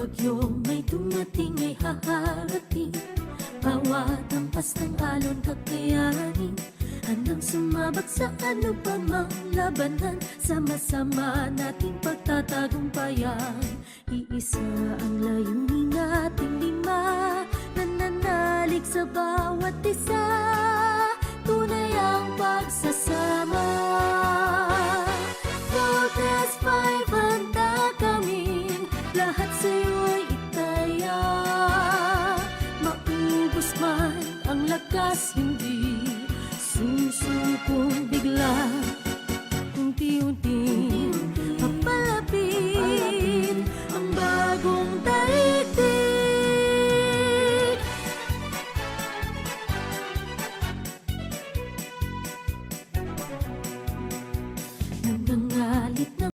bagyo may dumating ay haharating. Bawat hampas ng alon kakayanin, handang sumabak sa ano pa mang labanan. Sama-sama nating pagtatagumpayan, iisa ang layunin nating lima, nananalig sa bawat isa, tunay ang pagsasama.